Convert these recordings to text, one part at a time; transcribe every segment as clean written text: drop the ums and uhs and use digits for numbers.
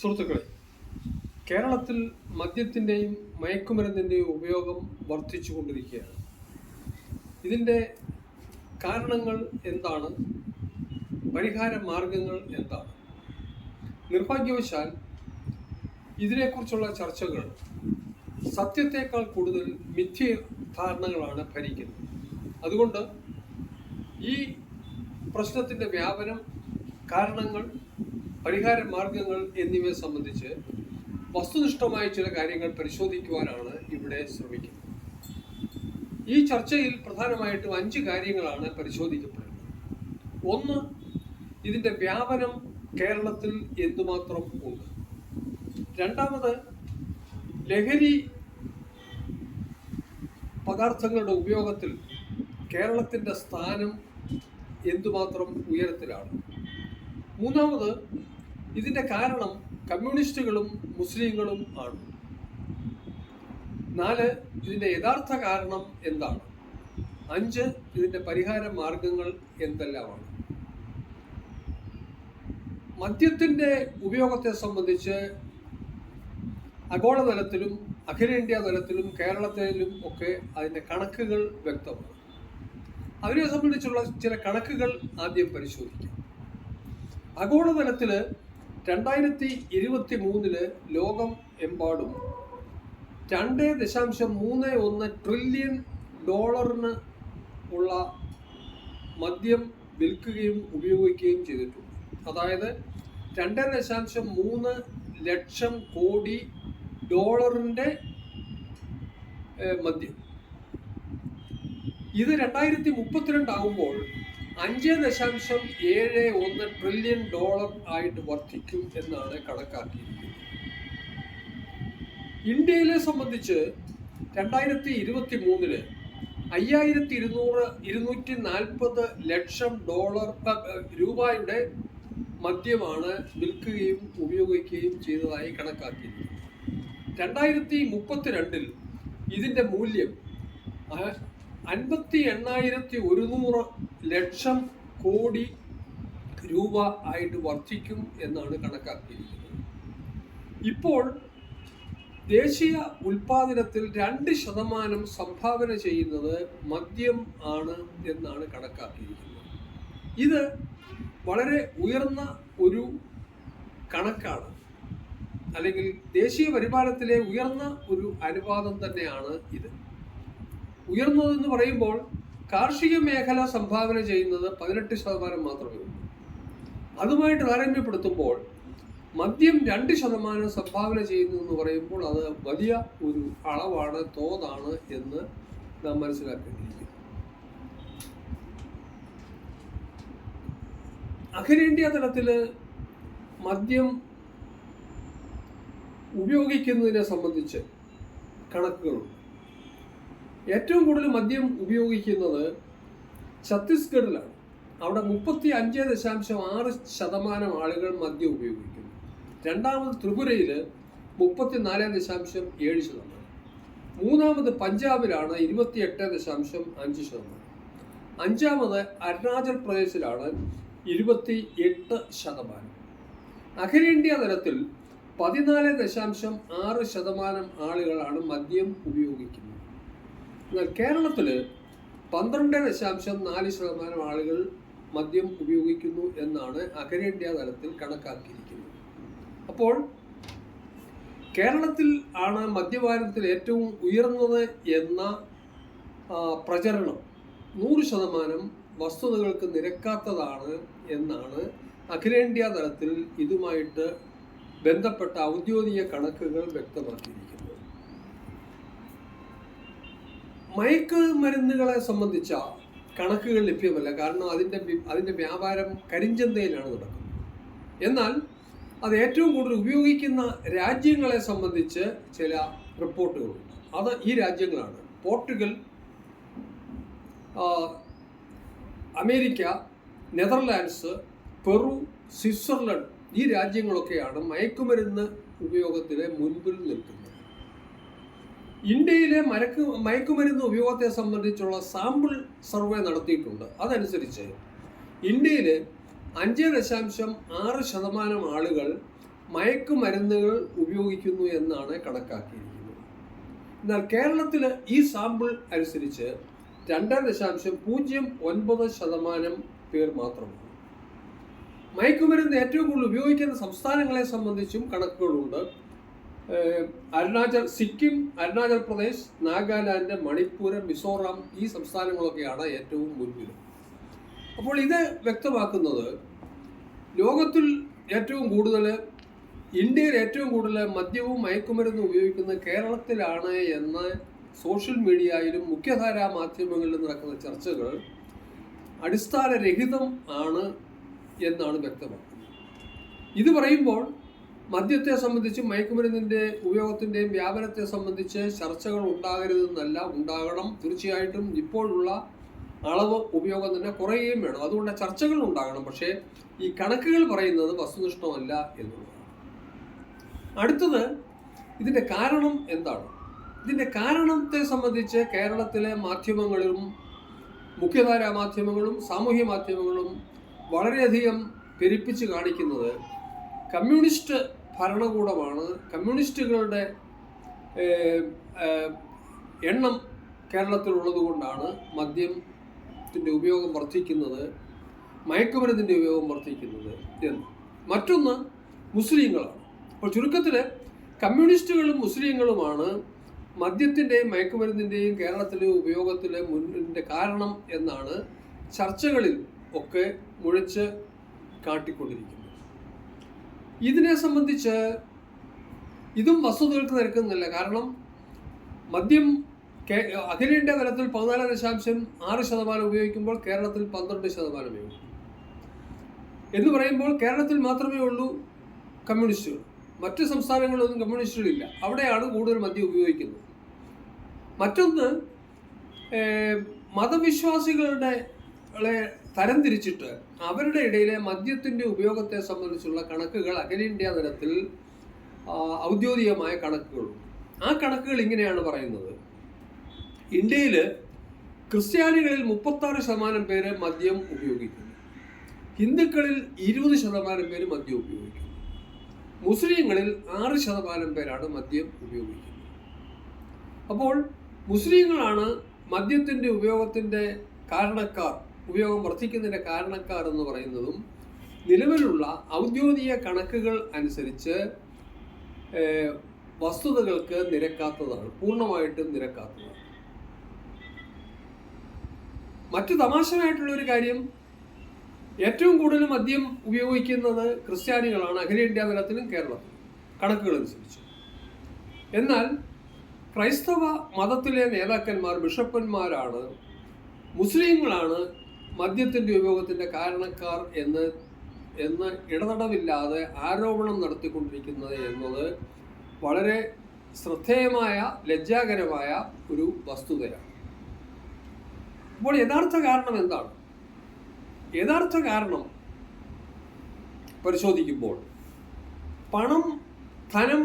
സുഹൃത്തുക്കളെ, കേരളത്തിൽ മദ്യത്തിൻ്റെയും മയക്കുമരുന്നിൻ്റെയും ഉപയോഗം വർദ്ധിച്ചുകൊണ്ടിരിക്കുകയാണ്. ഇതിൻ്റെ കാരണങ്ങൾ എന്താണ്? പരിഹാര മാർഗങ്ങൾ എന്താണ്? നിർഭാഗ്യവശാൽ ഇതിനെക്കുറിച്ചുള്ള ചർച്ചകൾ സത്യത്തേക്കാൾ കൂടുതൽ മിഥ്യാധാരണകളാണ് ഭരിക്കുന്നത്. അതുകൊണ്ട് ഈ പ്രശ്നത്തിൻ്റെ വ്യാപനം, കാരണങ്ങൾ, പരിഹാര മാർഗങ്ങൾ എന്നിവയെ സംബന്ധിച്ച് വസ്തുനിഷ്ഠമായ ചില കാര്യങ്ങൾ പരിശോധിക്കുവാനാണ് ഇവിടെ ശ്രമിക്കുന്നത്. ഈ ചർച്ചയിൽ പ്രധാനമായിട്ടും 5 കാര്യങ്ങളാണ് പരിശോധിക്കപ്പെടുന്നത്. ഒന്ന്, ഇതിൻ്റെ വ്യാപനം കേരളത്തിൽ എന്തുമാത്രം ഉണ്ട്. രണ്ടാമത്, ലഹരി പദാർത്ഥങ്ങളുടെ ഉപയോഗത്തിൽ കേരളത്തിൻ്റെ സ്ഥാനം എന്തുമാത്രം ഉയരത്തിലാണ്. മൂന്നാമത്, ഇതിൻ്റെ കാരണം കമ്മ്യൂണിസ്റ്റുകളും മുസ്ലിങ്ങളും ആണ്. 4, ഇതിൻ്റെ യഥാർത്ഥ കാരണം എന്താണ്. 5, ഇതിൻ്റെ പരിഹാര മാർഗങ്ങൾ എന്തെല്ലാമാണ്. മദ്യത്തിൻ്റെ ഉപയോഗത്തെ സംബന്ധിച്ച് ആഗോളതലത്തിലും അഖിലേന്ത്യാ തലത്തിലും കേരളത്തിലും ഒക്കെ അതിൻ്റെ കണക്കുകൾ വ്യക്തമാണ്. അതിനെ സംബന്ധിച്ചുള്ള ചില കണക്കുകൾ ആദ്യം പരിശോധിക്കാം. ആഗോളതലത്തിൽ 2023 ലോകം എമ്പാടും $2.31 ട്രില്യൺ ഉള്ള മദ്യം വിൽക്കുകയും ഉപയോഗിക്കുകയും ചെയ്തിട്ടുണ്ട്. അതായത് $2.3 ലക്ഷം കോടി മദ്യം. ഇത് 2032 ആകുമ്പോൾ $5.71 ട്രില്യൺ ആയിട്ട് വർദ്ധിക്കും എന്നാണ് കണക്കാക്കിയിരിക്കുന്നത്. ഇന്ത്യയിലെ സംബന്ധിച്ച് 2023 $5,240 ലക്ഷം രൂപയുടെ മദ്യമാണ് വിൽക്കുകയും ഉപയോഗിക്കുകയും ചെയ്തതായി കണക്കാക്കിയിരിക്കുന്നത്. 2032 ഇതിൻ്റെ മൂല്യം 58,100 ലക്ഷം കോടി രൂപ ആയിട്ട് വർദ്ധിക്കും എന്നാണ് കണക്കാക്കിയിരിക്കുന്നത്. ഇപ്പോൾ ദേശീയ ഉൽപാദനത്തിൽ 2% സംഭാവന ചെയ്യുന്നത് മദ്യം ആണ് എന്നാണ് കണക്കാക്കിയിരിക്കുന്നത്. ഇത് വളരെ ഉയർന്ന ഒരു കണക്കാണ്, അല്ലെങ്കിൽ ദേശീയ വരുമാനത്തിലെ ഉയർന്ന ഒരു അനുപാതം തന്നെയാണ് ഇത്. ഉയർന്നതെന്ന് പറയുമ്പോൾ കാർഷിക മേഖല സംഭാവന ചെയ്യുന്നത് 18% മാത്രമേ ഉള്ളൂ. അതുമായിട്ട് താരതമ്യപ്പെടുത്തുമ്പോൾ മദ്യം 2% സംഭാവന ചെയ്യുന്നു എന്ന് പറയുമ്പോൾ അത് വലിയ ഒരു അളവാണ്, തോതാണ് എന്ന് നാം മനസ്സിലാക്കേണ്ടിയിരിക്കുന്നു. അഖിലേന്ത്യാ തലത്തിൽ മദ്യം ഉപയോഗിക്കുന്നതിനെ സംബന്ധിച്ച് കണക്കുകളുണ്ട്. ഏറ്റവും കൂടുതൽ മദ്യം ഉപയോഗിക്കുന്നത് ഛത്തീസ്ഗഡിലാണ്. അവിടെ 35.6% ആളുകൾ മദ്യം ഉപയോഗിക്കുന്നു. രണ്ടാമത് ത്രിപുരയിൽ 34.7%. മൂന്നാമത് പഞ്ചാബിലാണ് 28.5%. അഞ്ചാമത് അരുണാചൽ പ്രദേശിലാണ് 28%. അഖിലേന്ത്യാ തലത്തിൽ 14.6% ആളുകളാണ് മദ്യം ഉപയോഗിക്കുന്നത്. എന്നാൽ കേരളത്തിൽ 12.4% ആളുകൾ മദ്യം ഉപയോഗിക്കുന്നു എന്നാണ് അഖിലേന്ത്യാ തലത്തിൽ കണക്കാക്കിയിരിക്കുന്നത്. അപ്പോൾ കേരളത്തിൽ ആണ് മദ്യപാനത്തിൽ ഏറ്റവും ഉയർന്നത് എന്ന പ്രചരണം 100% വസ്തുതകൾക്ക് നിരക്കാത്തതാണ് എന്നാണ് അഖിലേന്ത്യാ തലത്തിൽ ഇതുമായിട്ട് ബന്ധപ്പെട്ട ഔദ്യോഗിക കണക്കുകൾ വ്യക്തമാക്കിയിരിക്കുന്നത്. മയക്കുമരുന്നുകളെ സംബന്ധിച്ച കണക്കുകൾ ലഭ്യമല്ല. കാരണം അതിൻ്റെ വ്യാപാരം കരിഞ്ചന്തയിലാണ് നടക്കുന്നത്. എന്നാൽ അത് ഏറ്റവും കൂടുതൽ ഉപയോഗിക്കുന്ന രാജ്യങ്ങളെ സംബന്ധിച്ച് ചില റിപ്പോർട്ടുകളുണ്ട്. അത് ഈ രാജ്യങ്ങളാണ്: Portugal, America, Netherlands, Peru, Switzerland. ഈ രാജ്യങ്ങളൊക്കെയാണ് മയക്കുമരുന്ന് ഉപയോഗത്തിലെ മുൻപിൽ നിൽക്കുന്നത്. ഇന്ത്യയിലെ മയക്കുമരുന്ന് ഉപയോഗത്തെ സംബന്ധിച്ചുള്ള സാമ്പിൾ സർവേ നടത്തിയിട്ടുണ്ട്. അതനുസരിച്ച് ഇന്ത്യയിൽ 5.6% ആളുകൾ മയക്കുമരുന്നുകൾ ഉപയോഗിക്കുന്നു എന്നാണ് കണക്കാക്കിയിരിക്കുന്നത്. എന്നാൽ കേരളത്തിൽ ഈ സാമ്പിൾ അനുസരിച്ച് 2.09% പേർ മാത്രമാണ്. മയക്കുമരുന്ന് ഏറ്റവും കൂടുതൽ ഉപയോഗിക്കുന്ന സംസ്ഥാനങ്ങളെ സംബന്ധിച്ചും കണക്കുകളുണ്ട്. സിക്കിം, അരുണാചൽ പ്രദേശ്, നാഗാലാൻഡ്, മണിപ്പൂർ, മിസോറാം ഈ സംസ്ഥാനങ്ങളൊക്കെയാണ് ഏറ്റവും മുൻപിൽ. അപ്പോൾ ഇത് വ്യക്തമാക്കുന്നത് ലോകത്തിൽ ഏറ്റവും കൂടുതൽ, ഇന്ത്യയിൽ ഏറ്റവും കൂടുതൽ മദ്യവും മയക്കുമരുന്നും ഉപയോഗിക്കുന്നത് കേരളത്തിലാണ് എന്ന് സോഷ്യൽ മീഡിയയിലും മുഖ്യധാരാ മാധ്യമങ്ങളിലും നടക്കുന്ന ചർച്ചകൾ അടിസ്ഥാനരഹിതം ആണ് എന്നാണ് വ്യക്തമാക്കുന്നത്. ഇത് പറയുമ്പോൾ മദ്യത്തെ സംബന്ധിച്ച് മയക്കുമരുന്നിൻ്റെ ഉപയോഗത്തിൻ്റെയും വ്യാപനത്തെ സംബന്ധിച്ച് ചർച്ചകൾ ഉണ്ടാകരുതെന്നല്ല, ഉണ്ടാകണം. തീർച്ചയായിട്ടും ഇപ്പോഴുള്ള അളവ് ഉപയോഗം തന്നെ കുറയുകയും വേണം. അതുകൊണ്ട് ചർച്ചകൾ ഉണ്ടാകണം. പക്ഷേ ഈ കണക്കുകൾ പറയുന്നത് വസ്തുനിഷ്ഠമല്ല എന്നുള്ളതാണ്. അടുത്തത്, ഇതിൻ്റെ കാരണം എന്താണ്? ഇതിൻ്റെ കാരണത്തെ സംബന്ധിച്ച് കേരളത്തിലെ മാധ്യമങ്ങളും മുഖ്യധാരാ മാധ്യമങ്ങളും സാമൂഹ്യ മാധ്യമങ്ങളും വളരെയധികം പെരുപ്പിച്ച് കാണിക്കുന്നത് കമ്മ്യൂണിസ്റ്റ് ഭരണകൂടമാണ്, കമ്മ്യൂണിസ്റ്റുകളുടെ എണ്ണം കേരളത്തിലുള്ളത് കൊണ്ടാണ് മദ്യത്തിൻ്റെ ഉപയോഗം വർദ്ധിക്കുന്നത്, മയക്കുമരുന്നിൻ്റെ ഉപയോഗം വർദ്ധിക്കുന്നത് എന്ന്. മറ്റൊന്ന് മുസ്ലിങ്ങളാണ്. അപ്പോൾ ചുരുക്കത്തിൽ കമ്മ്യൂണിസ്റ്റുകളും മുസ്ലിങ്ങളുമാണ് മദ്യത്തിൻ്റെയും മയക്കുമരുന്നിൻ്റെയും കേരളത്തിലെ ഉപയോഗത്തിലെ മുന്നിൻ്റെ കാരണം എന്നാണ് ചർച്ചകളിൽ ഒക്കെ മുഴച്ച് കാട്ടിക്കൊണ്ടിരിക്കുന്നത്. ഇതിനെ സംബന്ധിച്ച് ഇതും വസ്തുതകൾക്ക് നിരക്കുന്നില്ല. കാരണം മദ്യം അഖിലേന്ത്യാ തലത്തിൽ 14.6% ഉപയോഗിക്കുമ്പോൾ കേരളത്തിൽ 12% എന്ന് പറയുമ്പോൾ കേരളത്തിൽ മാത്രമേ ഉള്ളൂ കമ്മ്യൂണിസ്റ്റുകൾ. മറ്റ് സംസ്ഥാനങ്ങളിലൊന്നും കമ്മ്യൂണിസ്റ്റുകളില്ല. അവിടെയാണ് കൂടുതൽ മദ്യം ഉപയോഗിക്കുന്നത്. മറ്റൊന്ന്, മതവിശ്വാസികളുടെ തരംതിരിച്ചിട്ട് അവരുടെ ഇടയിലെ മദ്യത്തിൻ്റെ ഉപയോഗത്തെ സംബന്ധിച്ചുള്ള കണക്കുകൾ അഖിലേന്ത്യാ തലത്തിൽ ഔദ്യോഗികമായ കണക്കുകളുണ്ട്. ആ കണക്കുകൾ ഇങ്ങനെയാണ് പറയുന്നത്. ഇന്ത്യയിൽ ക്രിസ്ത്യാനികളിൽ 36% പേര് മദ്യം ഉപയോഗിക്കുന്നു, ഹിന്ദുക്കളിൽ 20% പേര് മദ്യം ഉപയോഗിക്കുന്നു, മുസ്ലിങ്ങളിൽ 6% പേരാണ് മദ്യം ഉപയോഗിക്കുന്നത്. അപ്പോൾ മുസ്ലിങ്ങളാണ് മദ്യത്തിൻ്റെ ഉപയോഗത്തിൻ്റെ കാരണക്കാർ, ഉപയോഗം വർദ്ധിക്കുന്നതിൻ്റെ കാരണക്കാർ എന്ന് പറയുന്നതും നിലവിലുള്ള ഔദ്യോഗിക കണക്കുകൾ അനുസരിച്ച് വസ്തുതകൾക്ക് നിരക്കാത്തതാണ്, പൂർണ്ണമായിട്ടും നിരക്കാത്തതാണ്. മറ്റു തമാശയായിട്ടുള്ളൊരു കാര്യം, ഏറ്റവും കൂടുതൽ മദ്യം ഉപയോഗിക്കുന്നത് ക്രിസ്ത്യാനികളാണ് അഖിലേന്ത്യാ തലത്തിലും കേരളത്തിലും കണക്കുകൾ അനുസരിച്ച്. എന്നാൽ ക്രൈസ്തവ മതത്തിലെ നേതാക്കന്മാർ, ബിഷപ്പന്മാരാണ് മുസ്ലിങ്ങളാണ് മദ്യത്തിൻ്റെ ഉപയോഗത്തിൻ്റെ കാരണക്കാർ എന്ന് ഇടതടവില്ലാതെ ആരോപണം നടത്തിക്കൊണ്ടിരിക്കുന്നത് എന്നത് വളരെ ശ്രദ്ധേയമായ, ലജ്ജാകരമായ ഒരു വസ്തുതയാണ്. അപ്പോൾ യഥാർത്ഥ കാരണം എന്താണ്? യഥാർത്ഥ കാരണം പരിശോധിക്കുമ്പോൾ ധനം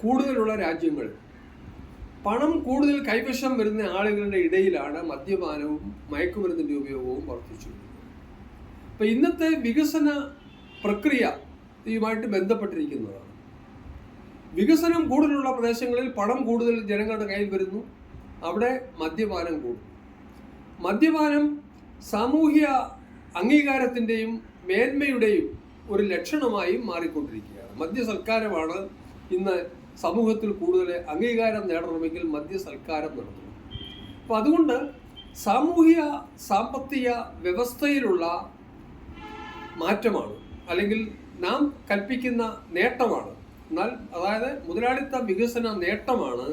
കൂടുതലുള്ള രാജ്യങ്ങൾ, പണം കൂടുതൽ കൈവശം വരുന്ന ആളുകളുടെ ഇടയിലാണ് മദ്യപാനവും മയക്കുമരുന്നിൻ്റെ ഉപയോഗവും വർദ്ധിച്ചു. അപ്പം ഇന്നത്തെ വികസന പ്രക്രിയ ഇതുമായിട്ട് ബന്ധപ്പെട്ടിരിക്കുന്നതാണ്. വികസനം കൂടുതലുള്ള പ്രദേശങ്ങളിൽ പണം കൂടുതൽ ജനങ്ങളുടെ കയ്യിൽ വരുന്നു, അവിടെ മദ്യപാനം കൂടും. മദ്യപാനം സാമൂഹ്യ അംഗീകാരത്തിൻ്റെയും മേന്മയുടെയും ഒരു ലക്ഷണമായും മാറിക്കൊണ്ടിരിക്കുകയാണ്. മദ്യസൽക്കാരമാണ് ഇന്ന് സമൂഹത്തിൽ കൂടുതൽ അംഗീകാരം നേടണമെങ്കിൽ മദ്യസൽക്കാരം നടത്തണം. അപ്പോൾ അതുകൊണ്ട് സാമൂഹിക സാമ്പത്തിക വ്യവസ്ഥയിലുള്ള മാറ്റമാണ്, അല്ലെങ്കിൽ നാം കൽപ്പിക്കുന്ന നേട്ടമാണ്. എന്നാൽ അതായത് മുതലാളിത്ത വികസന നേട്ടമാണ്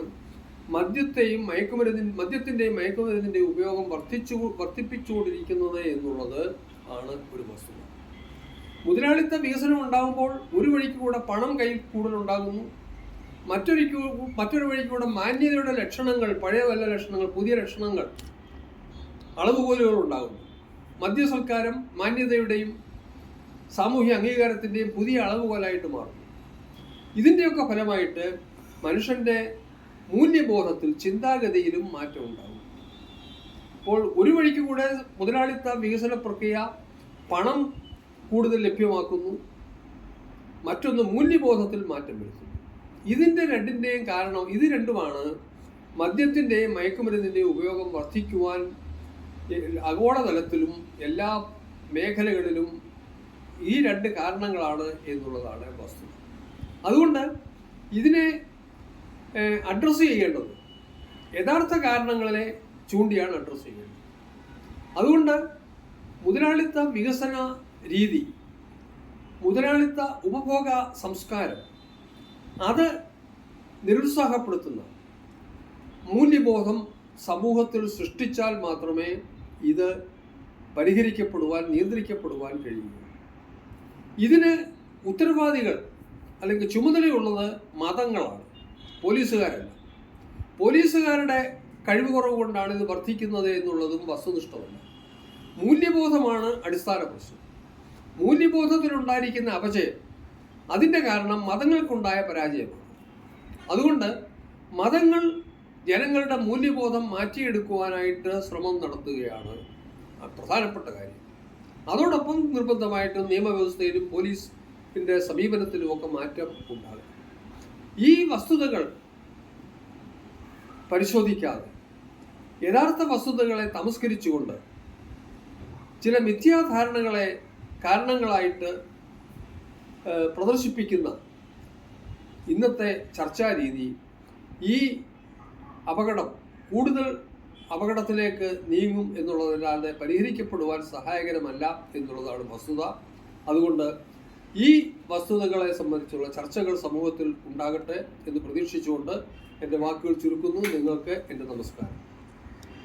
മദ്യത്തിൻ്റെയും മയക്കുമരുന്നിൻ്റെയും ഉപയോഗം വർദ്ധിപ്പിച്ചുകൊണ്ടിരിക്കുന്നത് എന്നുള്ളത് ആണ് ഒരു വസ്തുത. മുതലാളിത്ത വികസനം ഉണ്ടാകുമ്പോൾ ഒരു വഴിക്ക് കൂടെ പണം കയ്യിൽ കൂടുതലുണ്ടാകുന്നു, മറ്റൊരു വഴിക്കൂടെ മാന്യതയുടെ ലക്ഷണങ്ങൾ, പഴയ വല്ല ലക്ഷണങ്ങൾ, പുതിയ ലക്ഷണങ്ങൾ, അളവുകോലുകൾ ഉണ്ടാകുന്നു. മദ്യസൽക്കാരം മാന്യതയുടെയും സാമൂഹ്യ അംഗീകാരത്തിൻ്റെയും പുതിയ അളവുകോലായിട്ട് മാറുന്നു. ഇതിൻ്റെയൊക്കെ ഫലമായിട്ട് മനുഷ്യൻ്റെ മൂല്യബോധത്തിൽ, ചിന്താഗതിയിലും മാറ്റം ഉണ്ടാകും. അപ്പോൾ ഒരു വഴിക്ക് കൂടെ മുതലാളിത്ത വികസന പ്രക്രിയ പണം കൂടുതൽ ലഭ്യമാക്കുന്നു, മറ്റൊന്ന് മൂല്യബോധത്തിൽ മാറ്റം വരുത്തുന്നു. ഇതിൻ്റെ രണ്ടിൻ്റെയും കാരണം ഇത് രണ്ടുമാണ് മദ്യത്തിൻ്റെയും മയക്കുമരുന്നിൻ്റെയും ഉപയോഗം വർദ്ധിക്കുവാൻ ആഗോളതലത്തിലും എല്ലാ മേഖലകളിലും ഈ രണ്ട് കാരണങ്ങളാണ് എന്നുള്ളതാണ് വസ്തുത. അതുകൊണ്ട് ഇതിനെ അഡ്രസ്സ് ചെയ്യേണ്ടത് യഥാർത്ഥ കാരണങ്ങളെ ചൂണ്ടിയാണ് അഡ്രസ്സ് ചെയ്യേണ്ടത്. അതുകൊണ്ട് മുതലാളിത്ത വികസന രീതി, മുതലാളിത്ത ഉപഭോഗ സംസ്കാരം അത് നിരുത്സാഹപ്പെടുത്തുന്ന മൂല്യബോധം സമൂഹത്തിൽ സൃഷ്ടിച്ചാൽ മാത്രമേ ഇത് പരിഹരിക്കപ്പെടുവാൻ, നിയന്ത്രിക്കപ്പെടുവാൻ കഴിയൂ. ഇതിന് ഉത്തരവാദികൾ അല്ലെങ്കിൽ ചുമതലയുള്ളത് മതങ്ങളാണ്, പോലീസുകാരല്ല. പോലീസുകാരുടെ കഴിവ് കുറവ് കൊണ്ടാണ് ഇത് വർദ്ധിക്കുന്നത് എന്നുള്ളതും വസ്തുനിഷ്ഠമല്ല. മൂല്യബോധമാണ് അടിസ്ഥാന പ്രശ്നം. മൂല്യബോധത്തിലുണ്ടായിരിക്കുന്ന അപജയം, അതിൻ്റെ കാരണം മതങ്ങൾക്കുണ്ടായ പരാജയമാണ്. അതുകൊണ്ട് മതങ്ങൾ ജനങ്ങളുടെ മൂല്യബോധം മാറ്റിയെടുക്കുവാനായിട്ട് ശ്രമം നടത്തുകയാണ് പ്രധാനപ്പെട്ട കാര്യം. അതോടൊപ്പം നിർബന്ധമായിട്ടും നിയമവ്യവസ്ഥയിലും പോലീസിൻ്റെ സമീപനത്തിലുമൊക്കെ മാറ്റം ഉണ്ടാകും. ഈ വസ്തുതകൾ പരിശോധിക്കാതെ യഥാർത്ഥ വസ്തുതകളെ തമസ്കരിച്ചുകൊണ്ട് ചില മിഥ്യാധാരണകളെ കാരണങ്ങളായിട്ട് പ്രദർശിപ്പിക്കുന്ന ഇന്നത്തെ ചർച്ചാ രീതി ഈ അപകടം കൂടുതൽ അപകടത്തിലേക്ക് നീങ്ങും എന്നുള്ളതല്ലാതെ പരിഹരിക്കപ്പെടുവാൻ സഹായകരമല്ല എന്നുള്ളതാണ് വസ്തുത. അതുകൊണ്ട് ഈ വസ്തുതകളെ സംബന്ധിച്ചുള്ള ചർച്ചകൾ സമൂഹത്തിൽ ഉണ്ടാകട്ടെ എന്ന് പ്രതീക്ഷിച്ചുകൊണ്ട് എൻ്റെ വാക്കുകൾ ചുരുക്കുന്നു. നിങ്ങൾക്ക് എൻ്റെ നമസ്കാരം.